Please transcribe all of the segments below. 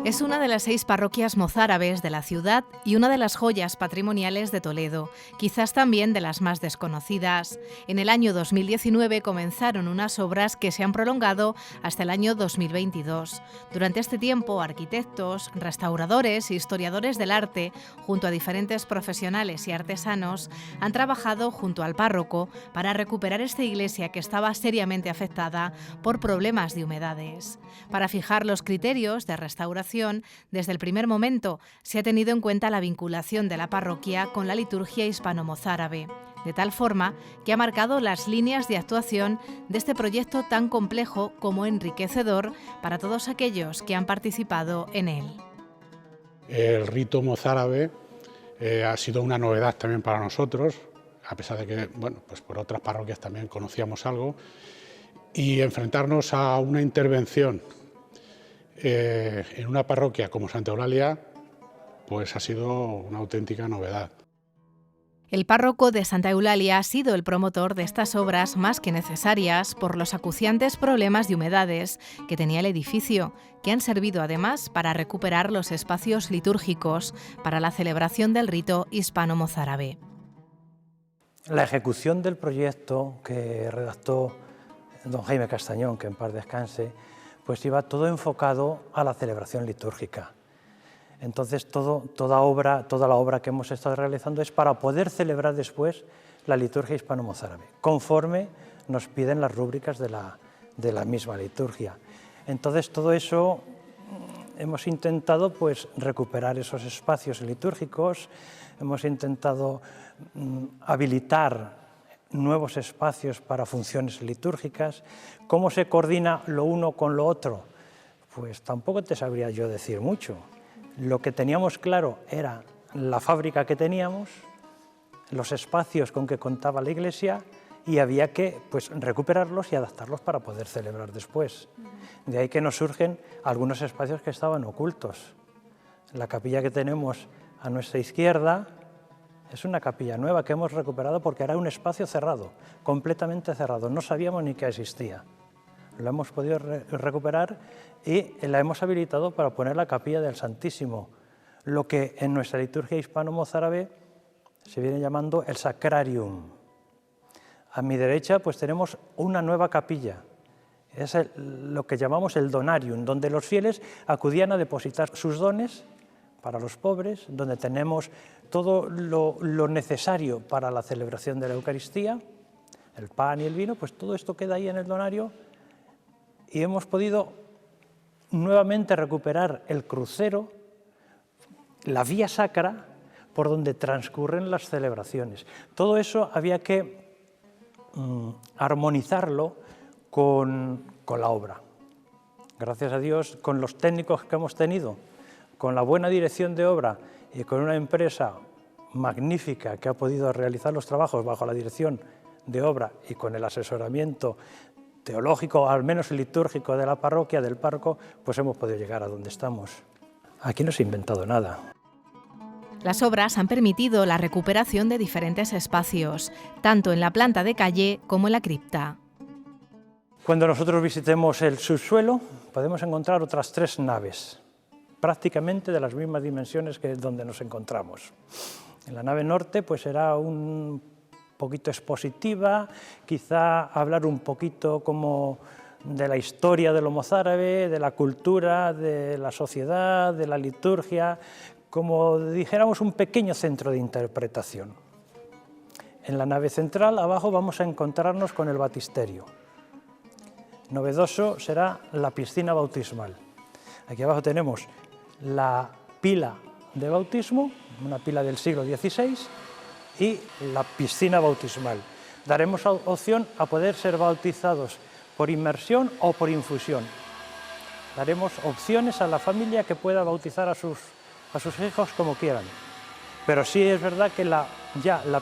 Es una de las 6 parroquias mozárabes de la ciudad y una de las joyas patrimoniales de Toledo, quizás también de las más desconocidas. En el año 2019 comenzaron unas obras que se han prolongado hasta el año 2022. Durante este tiempo, arquitectos, restauradores e historiadores del arte, junto a diferentes profesionales y artesanos, han trabajado junto al párroco para recuperar esta iglesia que estaba seriamente afectada por problemas de humedades. Para fijar los criterios de restauración, desde el primer momento se ha tenido en cuenta la vinculación de la parroquia con la liturgia hispano-mozárabe, de tal forma que ha marcado las líneas de actuación de este proyecto tan complejo como enriquecedor para todos aquellos que han participado en él. El rito mozárabe ha sido una novedad también para nosotros, a pesar de que, bueno, pues por otras parroquias también conocíamos algo, y enfrentarnos a una intervención en una parroquia como Santa Eulalia, pues ha sido una auténtica novedad. El párroco de Santa Eulalia ha sido el promotor de estas obras más que necesarias por los acuciantes problemas de humedades que tenía el edificio, que han servido además para recuperar los espacios litúrgicos para la celebración del rito hispano-mozárabe. La ejecución del proyecto que redactó don Jaime Castañón, que en paz descanse, pues iba todo enfocado a la celebración litúrgica. Entonces toda la obra que hemos estado realizando es para poder celebrar después la liturgia hispano-mozárabe, conforme nos piden las rúbricas de la misma liturgia. Entonces todo eso hemos intentado pues recuperar esos espacios litúrgicos, hemos intentado habilitar nuevos espacios para funciones litúrgicas. ¿Cómo se coordina lo uno con lo otro? Pues tampoco te sabría yo decir mucho. Lo que teníamos claro era la fábrica que teníamos, los espacios con que contaba la iglesia, y había que pues recuperarlos y adaptarlos para poder celebrar después. De ahí que nos surgen algunos espacios que estaban ocultos. La capilla que tenemos a nuestra izquierda es una capilla nueva que hemos recuperado porque era un espacio cerrado, completamente cerrado, no sabíamos ni que existía. Lo hemos podido recuperar y la hemos habilitado para poner la capilla del Santísimo, lo que en nuestra liturgia hispano-mozárabe se viene llamando el Sacrarium. A mi derecha pues tenemos una nueva capilla, es lo que llamamos el Donarium, donde los fieles acudían a depositar sus dones para los pobres, donde tenemos todo lo necesario para la celebración de la Eucaristía, el pan y el vino, pues todo esto queda ahí en el donario y hemos podido nuevamente recuperar el crucero, la vía sacra por donde transcurren las celebraciones. Todo eso había que armonizarlo con la obra. Gracias a Dios, con los técnicos que hemos tenido, con la buena dirección de obra y con una empresa magnífica que ha podido realizar los trabajos bajo la dirección de obra y con el asesoramiento teológico, al menos litúrgico de la parroquia, del párroco, pues hemos podido llegar a donde estamos. Aquí no se ha inventado nada. Las obras han permitido la recuperación de diferentes espacios, tanto en la planta de calle como en la cripta. Cuando nosotros visitemos el subsuelo, podemos encontrar otras 3 naves, prácticamente de las mismas dimensiones que donde nos encontramos. En la nave norte pues será un poquito expositiva, quizá hablar un poquito como de la historia de lo mozárabe, de la cultura, de la sociedad, de la liturgia, como dijéramos un pequeño centro de interpretación. En la nave central abajo vamos a encontrarnos con el baptisterio. Novedoso será la piscina bautismal. Aquí abajo tenemos la pila de bautismo, una pila del siglo XVI, y la piscina bautismal. Daremos opción a poder ser bautizados por inmersión o por infusión. Daremos opciones a la familia que pueda bautizar a sus hijos como quieran. Pero sí es verdad que la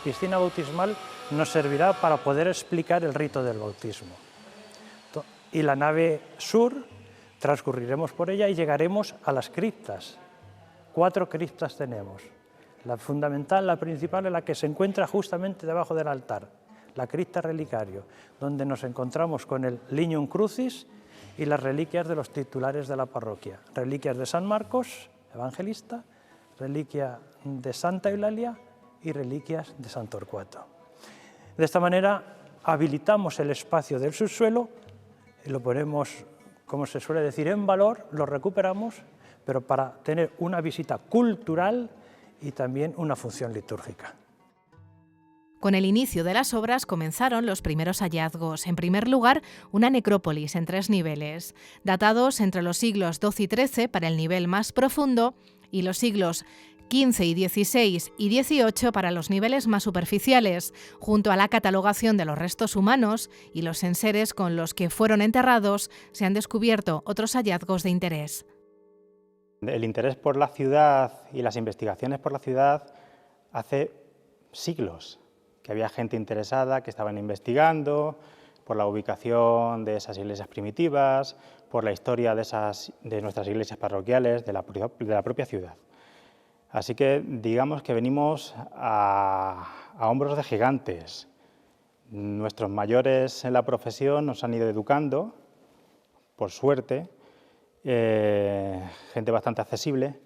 piscina bautismal nos servirá para poder explicar el rito del bautismo. Y la nave sur, transcurriremos por ella y llegaremos a las criptas. 4 criptas tenemos. La fundamental, la principal, es la que se encuentra justamente debajo del altar, la cripta relicario, donde nos encontramos con el Lignum Crucis y las reliquias de los titulares de la parroquia. Reliquias de San Marcos, evangelista, reliquia de Santa Eulalia y reliquias de San Torcuato. De esta manera habilitamos el espacio del subsuelo y lo ponemos, como se suele decir, en valor, lo recuperamos, pero para tener una visita cultural y también una función litúrgica. Con el inicio de las obras comenzaron los primeros hallazgos. En primer lugar, una necrópolis en 3 niveles, datados entre los siglos XII y XIII para el nivel más profundo y los siglos XV y XVI y XVIII para los niveles más superficiales, junto a la catalogación de los restos humanos y los enseres con los que fueron enterrados, se han descubierto otros hallazgos de interés. El interés por la ciudad y las investigaciones por la ciudad hace siglos que había gente interesada, que estaban investigando por la ubicación de esas iglesias primitivas, por la historia de nuestras iglesias parroquiales, de la propia ciudad. Así que digamos que venimos a hombros de gigantes. Nuestros mayores en la profesión nos han ido educando, por suerte, gente bastante accesible,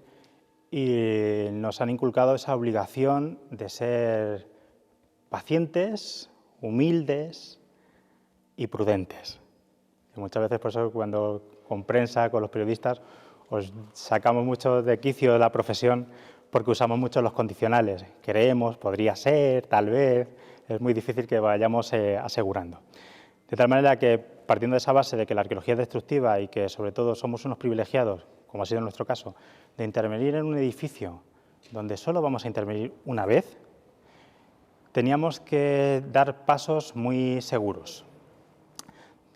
y nos han inculcado esa obligación de ser pacientes, humildes y prudentes. Y muchas veces, por eso, cuando con prensa, con los periodistas, os sacamos mucho de quicio de la profesión porque usamos mucho los condicionales. Creemos, podría ser, tal vez, es muy difícil que vayamos asegurando. De tal manera que, partiendo de esa base de que la arqueología es destructiva y que, sobre todo, somos unos privilegiados, como ha sido en nuestro caso, de intervenir en un edificio donde solo vamos a intervenir una vez, teníamos que dar pasos muy seguros,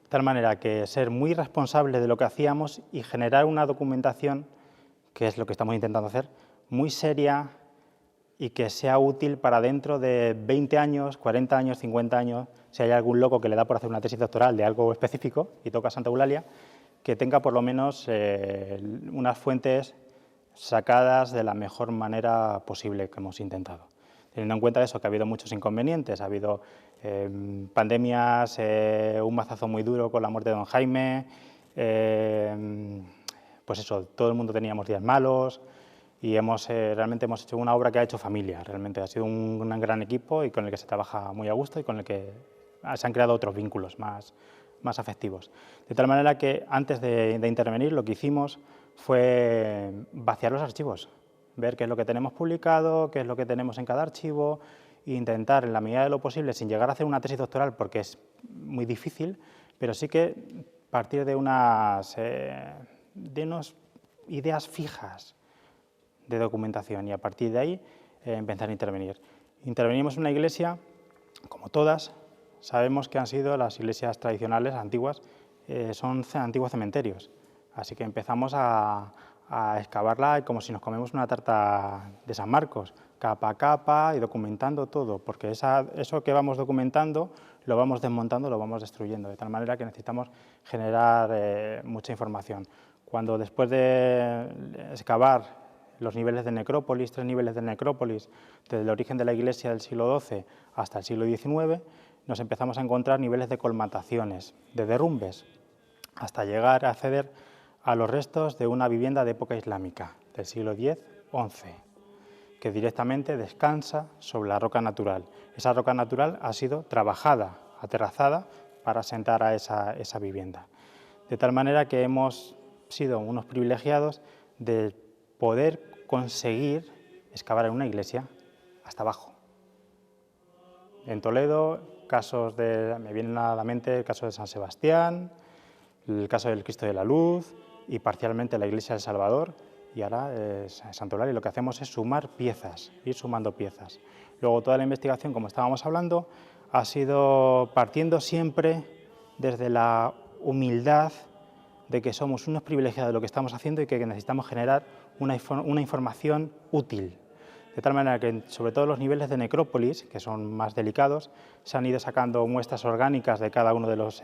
de tal manera que ser muy responsables de lo que hacíamos y generar una documentación, que es lo que estamos intentando hacer, muy seria y que sea útil para dentro de 20 años, 40 años, 50 años, si hay algún loco que le da por hacer una tesis doctoral de algo específico y toca Santa Eulalia, que tenga por lo menos unas fuentes sacadas de la mejor manera posible que hemos intentado. Teniendo en cuenta eso, que ha habido muchos inconvenientes, ha habido pandemias, un mazazo muy duro con la muerte de don Jaime, pues eso, todo el mundo teníamos días malos y realmente hemos hecho una obra que ha hecho familia, realmente ha sido un gran equipo y con el que se trabaja muy a gusto y con el que se han creado otros vínculos más afectivos. De tal manera que antes de intervenir lo que hicimos fue vaciar los archivos, ver qué es lo que tenemos publicado, qué es lo que tenemos en cada archivo e intentar, en la medida de lo posible, sin llegar a hacer una tesis doctoral, porque es muy difícil, pero sí que partir de unas ideas fijas de documentación y a partir de ahí empezar a intervenir. Intervenimos en una iglesia, como todas, sabemos que han sido las iglesias tradicionales antiguas, son antiguos cementerios, así que empezamos a excavarla como si nos comemos una tarta de San Marcos, capa a capa y documentando todo, porque eso que vamos documentando lo vamos desmontando, lo vamos destruyendo, de tal manera que necesitamos generar mucha información. Cuando después de excavar los niveles de necrópolis, 3 niveles de necrópolis, desde el origen de la iglesia del siglo XII hasta el siglo XIX, nos empezamos a encontrar niveles de colmataciones, de derrumbes, hasta llegar a acceder a los restos de una vivienda de época islámica, del siglo X-XI, que directamente descansa sobre la roca natural. Esa roca natural ha sido trabajada, aterrazada, para asentar a esa vivienda. De tal manera que hemos sido unos privilegiados de poder conseguir excavar en una iglesia hasta abajo. En Toledo, me vienen a la mente el caso de San Sebastián, el caso del Cristo de la Luz y parcialmente la iglesia del Salvador, y ahora Santa Eulalia. Lo que hacemos es sumar piezas, ir sumando piezas. Luego toda la investigación, como estábamos hablando, ha sido partiendo siempre desde la humildad de que somos unos privilegiados de lo que estamos haciendo y que necesitamos generar una información útil. De tal manera que, sobre todo los niveles de necrópolis, que son más delicados, se han ido sacando muestras orgánicas de cada uno de los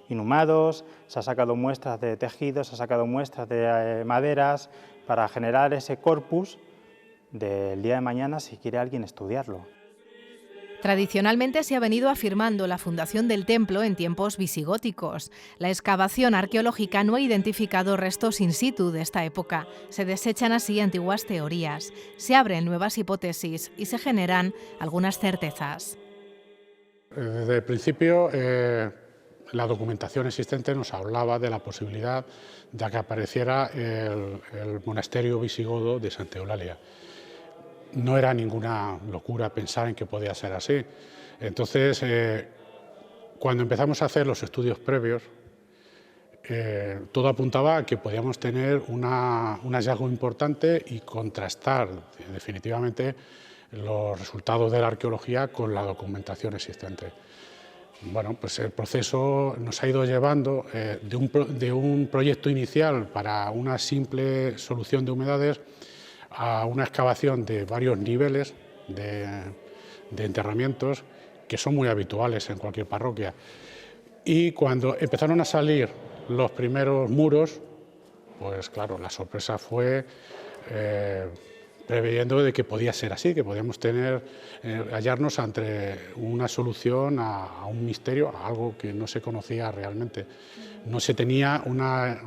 inhumados, se han sacado muestras de tejidos, se han sacado muestras de maderas, para generar ese corpus del día de mañana si quiere alguien estudiarlo. Tradicionalmente se ha venido afirmando la fundación del templo en tiempos visigóticos. La excavación arqueológica no ha identificado restos in situ de esta época. Se desechan así antiguas teorías, se abren nuevas hipótesis y se generan algunas certezas. Desde el principio, la documentación existente nos hablaba de la posibilidad de que apareciera el monasterio visigodo de Santa Eulalia. No era ninguna locura pensar en que podía ser así. Entonces, cuando empezamos a hacer los estudios previos, todo apuntaba a que podíamos tener un hallazgo importante y contrastar definitivamente los resultados de la arqueología con la documentación existente. Bueno, pues el proceso nos ha ido llevando de un proyecto inicial para una simple solución de humedades a una excavación de varios niveles de enterramientos que son muy habituales en cualquier parroquia. Y cuando empezaron a salir los primeros muros, pues claro, la sorpresa fue preveyendo de que podía ser así, que podíamos hallarnos ante una solución a un misterio, a algo que no se conocía realmente. No se tenía una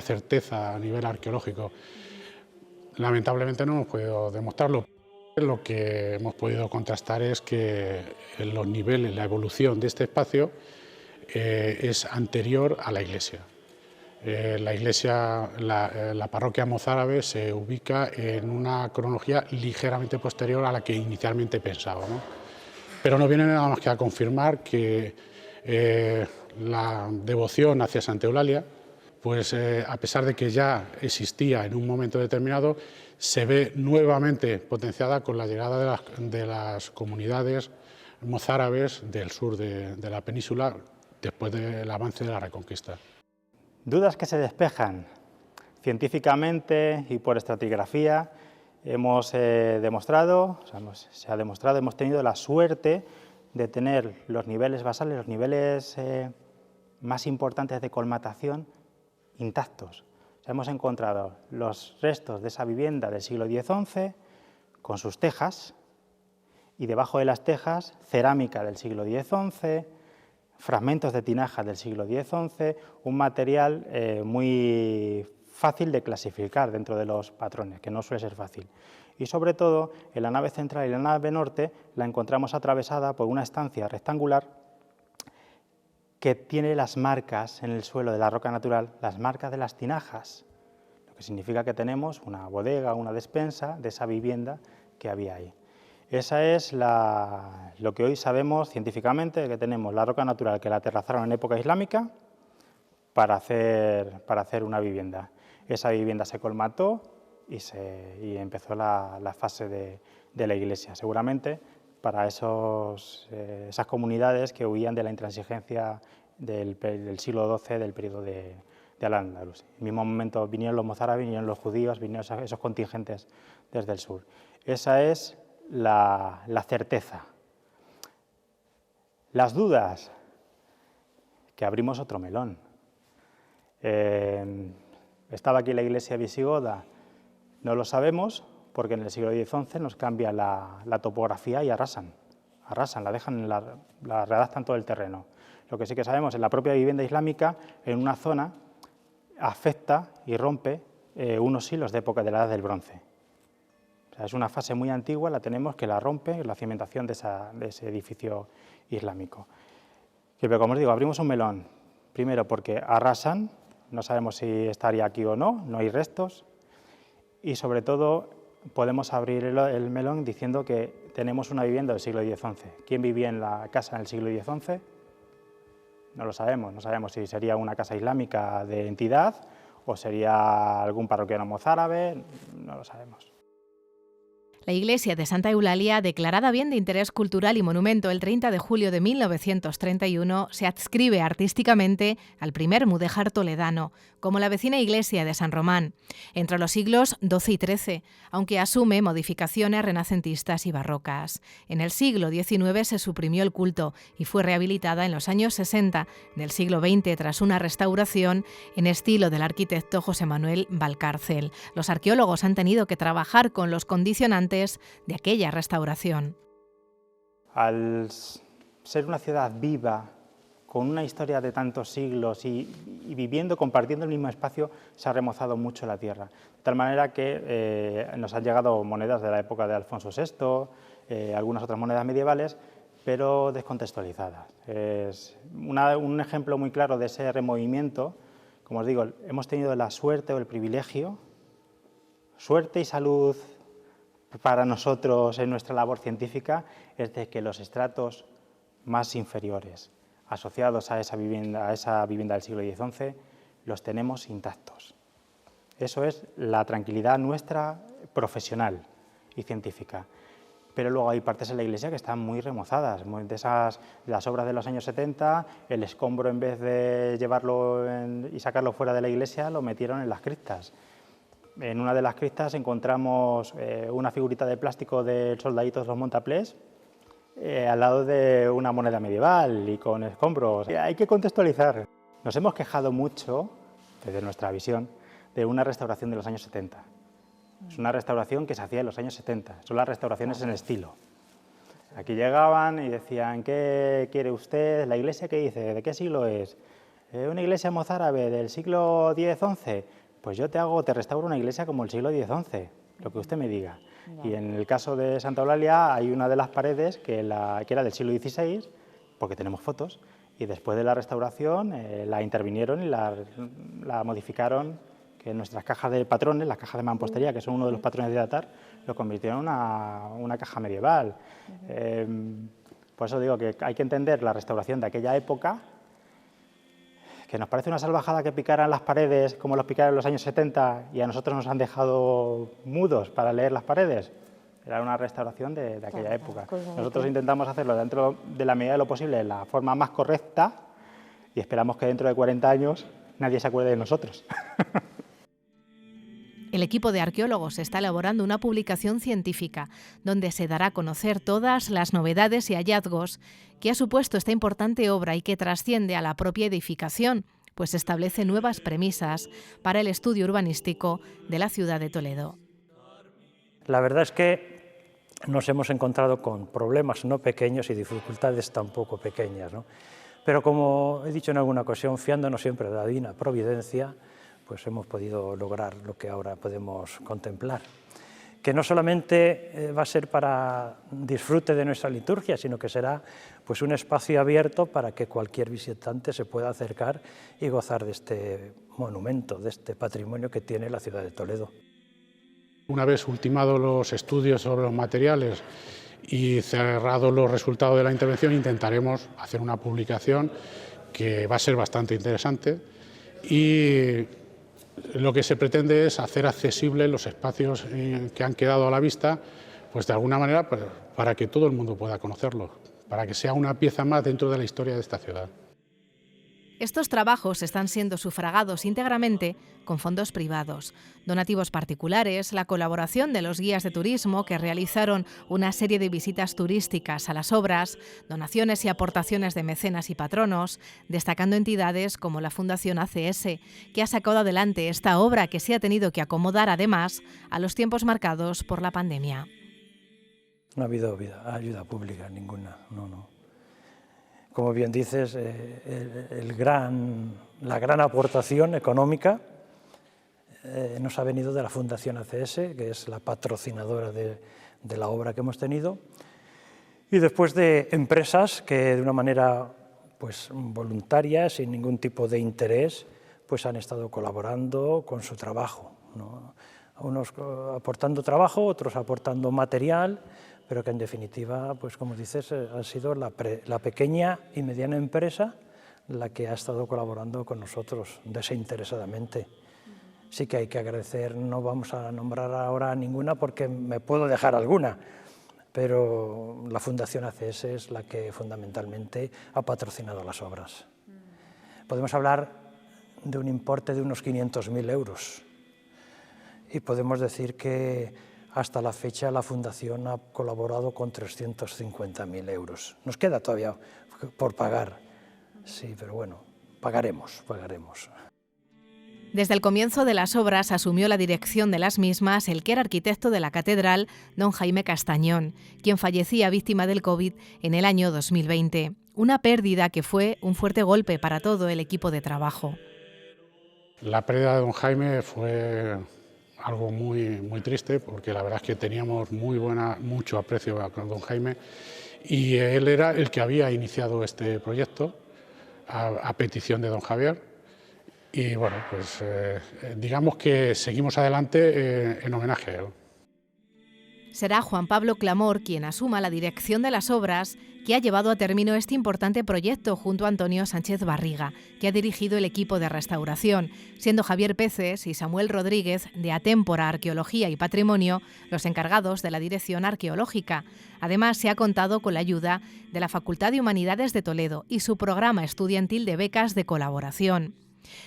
certeza a nivel arqueológico. Lamentablemente no hemos podido demostrarlo. Lo que hemos podido contrastar es que en los niveles, la evolución de este espacio es anterior a la iglesia. La parroquia mozárabe se ubica en una cronología ligeramente posterior a la que inicialmente pensaba, ¿no? Pero no viene nada más que a confirmar que la devoción hacia Santa Eulalia, pues a pesar de que ya existía en un momento determinado, se ve nuevamente potenciada con la llegada de las comunidades mozárabes del sur de la península después del avance de la Reconquista. Dudas que se despejan. Científicamente y por estratigrafía hemos demostrado, hemos tenido la suerte de tener los niveles basales, los niveles más importantes de colmatación intactos. Hemos encontrado los restos de esa vivienda del siglo X-XI con sus tejas y debajo de las tejas cerámica del siglo X-XI, fragmentos de tinajas del siglo X-XI, un material muy fácil de clasificar dentro de los patrones, que no suele ser fácil. Y sobre todo, en la nave central y la nave norte la encontramos atravesada por una estancia rectangular que tiene las marcas en el suelo de la roca natural, las marcas de las tinajas, lo que significa que tenemos una bodega, una despensa de esa vivienda que había ahí. Esa es lo que hoy sabemos científicamente, que tenemos la roca natural que la aterrazaron en época islámica para hacer una vivienda. Esa vivienda se colmató y empezó la fase de la iglesia, seguramente para esas comunidades que huían de la intransigencia del siglo XII, del periodo de Al-Ándalus. En el mismo momento vinieron los mozárabes, vinieron los judíos, vinieron esos contingentes desde el sur. Esa es la certeza. Las dudas, que abrimos otro melón. ¿Estaba aquí la iglesia visigoda? No lo sabemos, porque en el siglo X-XI nos cambia la topografía y arrasan, la dejan, la redactan todo el terreno. Lo que sí que sabemos, en la propia vivienda islámica, en una zona, afecta y rompe unos hilos de época de la Edad del Bronce. O sea, es una fase muy antigua, la tenemos, que la rompe la cimentación de ese edificio islámico. Pero como os digo, abrimos un melón, primero porque arrasan, no sabemos si estaría aquí o no, no hay restos, y sobre todo podemos abrir el melón diciendo que tenemos una vivienda del siglo X-XI. ¿Quién vivía en la casa en el siglo X-XI? No lo sabemos, no sabemos si sería una casa islámica de entidad o sería algún parroquiano mozárabe, no lo sabemos. La iglesia de Santa Eulalia, declarada bien de interés cultural y monumento el 30 de julio de 1931, se adscribe artísticamente al primer mudéjar toledano, como la vecina iglesia de San Román, entre los siglos XII y XIII, aunque asume modificaciones renacentistas y barrocas. En el siglo XIX se suprimió el culto y fue rehabilitada en los años 60 del siglo XX tras una restauración en estilo del arquitecto José Manuel Valcárcel. Los arqueólogos han tenido que trabajar con los condicionantes de aquella restauración. al ser una ciudad viva, con una historia de tantos siglos y viviendo, compartiendo el mismo espacio, se ha remozado mucho la tierra. De tal manera que nos han llegado monedas de la época de Alfonso VI, algunas otras monedas medievales, pero descontextualizadas. Es un ejemplo muy claro de ese removimiento. Como os digo, hemos tenido la suerte o el privilegio, suerte y salud para nosotros en nuestra labor científica, es de que los estratos más inferiores, asociados a esa vivienda del siglo X-XI, los tenemos intactos. Eso es la tranquilidad nuestra profesional y científica. Pero luego hay partes en la iglesia que están muy remozadas, de las obras de los años 70, el escombro en vez de llevarlo y sacarlo fuera de la iglesia, lo metieron en las criptas. En una de las criptas encontramos una figurita de plástico del soldadito de los Montaplés, al lado de una moneda medieval y con escombros. Hay que contextualizar. Nos hemos quejado mucho, desde nuestra visión, de una restauración de los años 70. Es una restauración que se hacía en los años 70, son las restauraciones en estilo. Aquí llegaban y decían, ¿qué quiere usted? ¿La iglesia qué dice? ¿De qué siglo es? ¿Una iglesia mozárabe del siglo X-XI? Pues yo te restauro una iglesia como el siglo X-XI, lo que usted me diga. Y en el caso de Santa Eulalia hay una de las paredes que era del siglo XVI, porque tenemos fotos, y después de la restauración la intervinieron y la modificaron, que en nuestras cajas de patrones, las cajas de mampostería, que son uno de los patrones de datar, lo convirtieron en una caja medieval. Por eso digo que hay que entender la restauración de aquella época, que nos parece una salvajada que picaran las paredes como los picaron en los años 70 y a nosotros nos han dejado mudos para leer las paredes. Era una restauración de aquella época. Nosotros intentamos hacerlo dentro de la medida de lo posible, de la forma más correcta, y esperamos que dentro de 40 años nadie se acuerde de nosotros. El equipo de arqueólogos está elaborando una publicación científica donde se dará a conocer todas las novedades y hallazgos que ha supuesto esta importante obra y que trasciende a la propia edificación, pues establece nuevas premisas para el estudio urbanístico de la ciudad de Toledo. La verdad es que nos hemos encontrado con problemas no pequeños y dificultades tampoco pequeñas, ¿no? Pero como he dicho en alguna ocasión, fiándonos siempre de la divina providencia, pues hemos podido lograr lo que ahora podemos contemplar, que no solamente va a ser para disfrute de nuestra liturgia, sino que será pues un espacio abierto para que cualquier visitante se pueda acercar y gozar de este monumento, de este patrimonio que tiene la ciudad de Toledo. Una vez ultimados los estudios sobre los materiales y cerrados los resultados de la intervención, intentaremos hacer una publicación que va a ser bastante interesante y lo que se pretende es hacer accesibles los espacios que han quedado a la vista, pues de alguna manera para que todo el mundo pueda conocerlos, para que sea una pieza más dentro de la historia de esta ciudad. Estos trabajos están siendo sufragados íntegramente con fondos privados, donativos particulares, la colaboración de los guías de turismo que realizaron una serie de visitas turísticas a las obras, donaciones y aportaciones de mecenas y patronos, destacando entidades como la Fundación ACS, que ha sacado adelante esta obra que se ha tenido que acomodar además a los tiempos marcados por la pandemia. No ha habido ayuda pública ninguna, no. Como bien dices, la gran aportación económica nos ha venido de la Fundación ACS, que es la patrocinadora de la obra que hemos tenido, y después de empresas que de una manera pues, voluntaria, sin ningún tipo de interés, pues han estado colaborando con su trabajo, ¿no? Unos aportando trabajo, otros aportando material, pero que en definitiva, pues como dices, ha sido la pequeña y mediana empresa la que ha estado colaborando con nosotros desinteresadamente. Sí que hay que agradecer, no vamos a nombrar ahora ninguna porque me puedo dejar alguna, pero la Fundación ACS es la que fundamentalmente ha patrocinado las obras. Podemos hablar de un importe de unos 500.000 euros y podemos decir que hasta la fecha la Fundación ha colaborado con 350.000 euros. Nos queda todavía por pagar, sí, pero bueno, pagaremos. Desde el comienzo de las obras asumió la dirección de las mismas el que era arquitecto de la catedral, don Jaime Castañón, quien fallecía víctima del COVID en el año 2020. Una pérdida que fue un fuerte golpe para todo el equipo de trabajo. La pérdida de don Jaime fue algo muy triste, porque la verdad es que teníamos mucho aprecio con don Jaime, y él era el que había iniciado este proyecto a petición de don Javier. Y bueno, pues digamos que seguimos adelante en homenaje a él. Será Juan Pablo Clamor quien asuma la dirección de las obras que ha llevado a término este importante proyecto junto a Antonio Sánchez Barriga, que ha dirigido el equipo de restauración, siendo Javier Peces y Samuel Rodríguez, de Atémpora Arqueología y Patrimonio, los encargados de la dirección arqueológica. Además, se ha contado con la ayuda de la Facultad de Humanidades de Toledo y su programa estudiantil de becas de colaboración.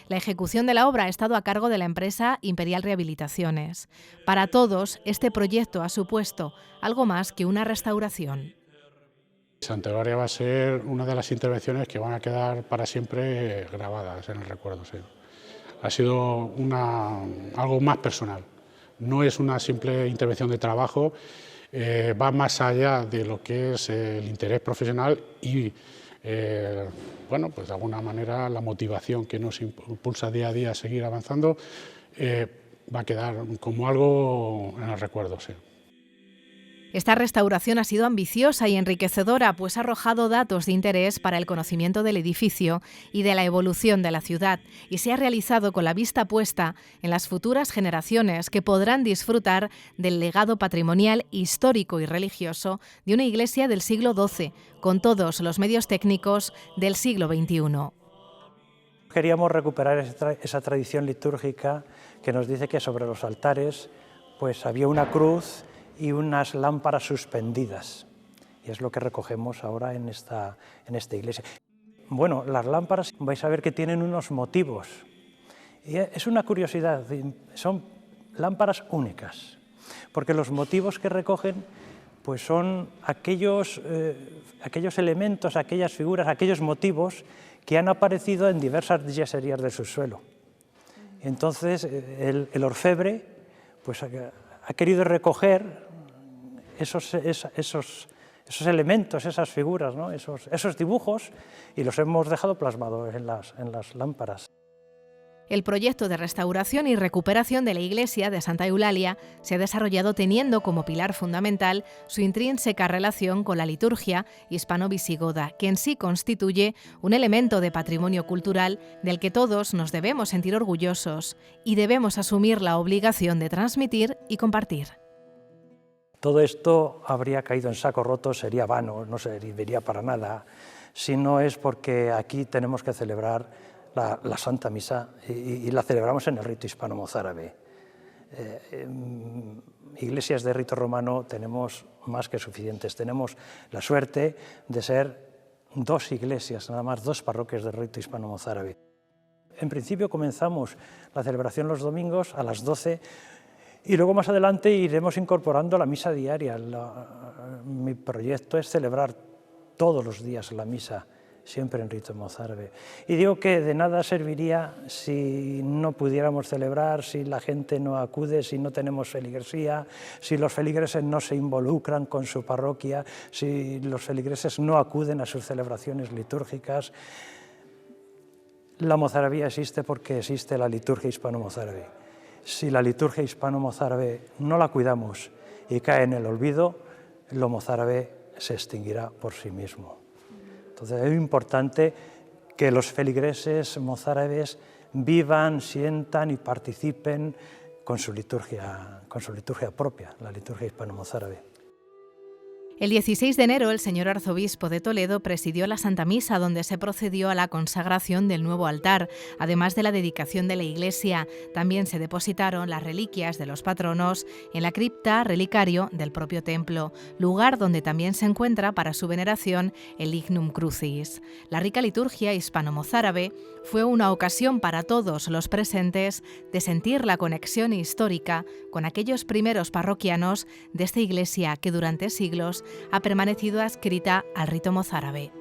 La ejecución de la obra ha estado a cargo de la empresa Imperial Rehabilitaciones. Para todos, este proyecto ha supuesto algo más que una restauración. Santa Eulalia va a ser una de las intervenciones que van a quedar para siempre grabadas en el recuerdo. Sí. Ha sido algo más personal. No es una simple intervención de trabajo, va más allá de lo que es el interés profesional y bueno, pues de alguna manera la motivación que nos impulsa día a día a seguir avanzando va a quedar como algo en el recuerdo, sí. Esta restauración ha sido ambiciosa y enriquecedora, pues ha arrojado datos de interés para el conocimiento del edificio y de la evolución de la ciudad, y se ha realizado con la vista puesta en las futuras generaciones que podrán disfrutar del legado patrimonial, histórico y religioso de una iglesia del siglo XII, con todos los medios técnicos del siglo XXI. Queríamos recuperar esa tradición litúrgica que nos dice que sobre los altares pues había una cruz y unas lámparas suspendidas, y es lo que recogemos ahora en esta iglesia. Bueno, las lámparas vais a ver que tienen unos motivos, y es una curiosidad, son lámparas únicas, porque los motivos que recogen pues son aquellos elementos, aquellas figuras, aquellos motivos que han aparecido en diversas yeserías del subsuelo. Entonces el orfebre pues ha querido recoger esos elementos, esas figuras, ¿no? esos dibujos, y los hemos dejado plasmados en las lámparas. El proyecto de restauración y recuperación de la iglesia de Santa Eulalia se ha desarrollado teniendo como pilar fundamental su intrínseca relación con la liturgia hispano-visigoda, que en sí constituye un elemento de patrimonio cultural del que todos nos debemos sentir orgullosos y debemos asumir la obligación de transmitir y compartir. Todo esto habría caído en saco roto, sería vano, no serviría para nada, si no es porque aquí tenemos que celebrar la Santa Misa y la celebramos en el rito hispano-mozárabe. Iglesias de rito romano tenemos más que suficientes. Tenemos la suerte de ser 2 iglesias, nada más 2 parroquias del rito hispano-mozárabe. En principio comenzamos la celebración los domingos a las 12 y luego más adelante iremos incorporando la misa diaria. Mi proyecto es celebrar todos los días la misa, siempre en rito mozárabe. Y digo que de nada serviría si no pudiéramos celebrar, si la gente no acude, si no tenemos feligresía, si los feligreses no se involucran con su parroquia, si los feligreses no acuden a sus celebraciones litúrgicas. La mozarabía existe porque existe la liturgia hispano-mozárabe. Si la liturgia hispano-mozárabe no la cuidamos y cae en el olvido, lo mozárabe se extinguirá por sí mismo. Entonces es importante que los feligreses mozárabes vivan, sientan y participen con su liturgia propia, la liturgia hispano-mozárabe. El 16 de enero, el señor arzobispo de Toledo presidió la Santa Misa, donde se procedió a la consagración del nuevo altar. Además de la dedicación de la iglesia, también se depositaron las reliquias de los patronos en la cripta relicario del propio templo, lugar donde también se encuentra para su veneración el Lignum Crucis. La rica liturgia hispano-mozárabe fue una ocasión para todos los presentes de sentir la conexión histórica con aquellos primeros parroquianos de esta iglesia que durante siglos ha permanecido adscrita al rito mozárabe.